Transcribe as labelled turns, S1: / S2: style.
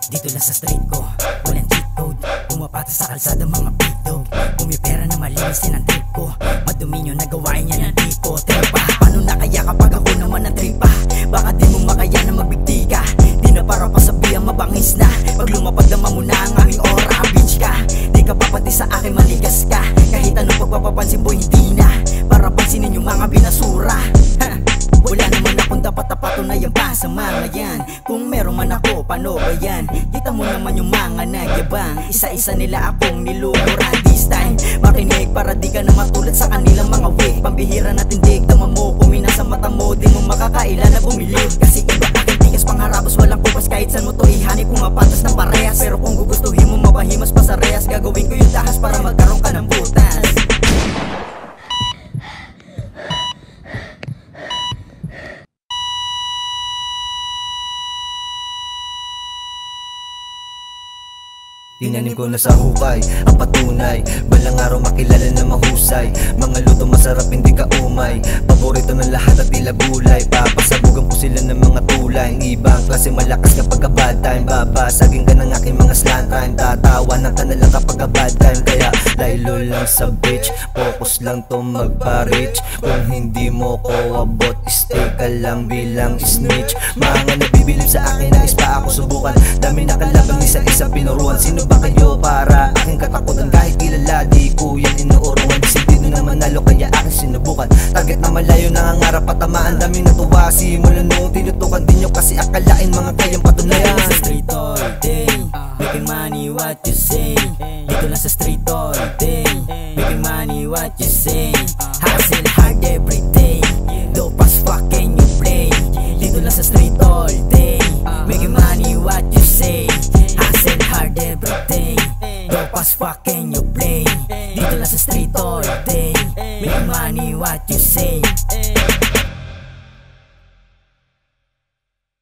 S1: Dito lang sa street ko, walang cheat code. Pumapata sa kalsada mga big dog. Pumipera na malinis din ang trip ko. Madumi yun, nagawain niya ng tipo. Trepa, paano na kaya kapag ako naman ang tripa? Baka di mo makaya na magbigti ka. Di na para pasabihan mabangis na. Pag lumapag naman mo na ang aming aura, bitch ka. Di ka papati sa akin, maligas ka. Kahit anong pagpapapansin boy, hindi na para pansinin yung mga binasura. Wala naman akong dapat napatunayan pa sa mga yan. Kung meron man ako, paano ba yan? Kita mo naman yung mga nagyabang. Isa-isa nila akong niluluran. This time, makinig para di ka na matulad sa kanilang mga wig. Pambihira na tindig, tama mo, kumina sa mata mo. Di mo makakailan na bumili. Kasi iba aking tigas pangarapos, walang kupas. Kahit saan mo to ihanip, pumapatas ng parehas. Pero kung gugustuhin mo mapahimas pa sa rehas, gagawin ko yung dahas para magkaroon ka ng butas.
S2: Tinanim ko na sa hukay ang patunay, balang araw makilala na mahusay. Mga luto masarap hindi ka umay, paborito ng lahat at tila gulay. Papasabugan ko sila ng mga tulay. Ang ibang klase malakas kapag bad time. Babasagin ka ng aking mga slant time. Tatawanan ka na lang kapag bad time. Kaya laylo lang sa bitch, focus lang to magpa-rich. Kung hindi mo ko abot, stay ka lang bilang snitch. Mga nabibilib sa akin na ispa ako subukan. Dami na kalabang isa-isa pinuruan. Sino ba kayo para aking katakutan? Kahit kilala di ko yan inuuruan. Disidido na manalo kaya aking sinubukan. Target na malayo nangangarap at tamaan. Daming natuwa simula noong tinutukan din nyo. Kasi akalain mga kayang patunayan.
S1: Sa street all day, making money what you say. Dito lang sa street all day, making money what you say. Hustle hard every day, dope as fuck can you play. Dito lang sa street all day, making money what you say. Hustle hard every day, dope as fuck can you play. Dito lang sa street all day, making money what you say.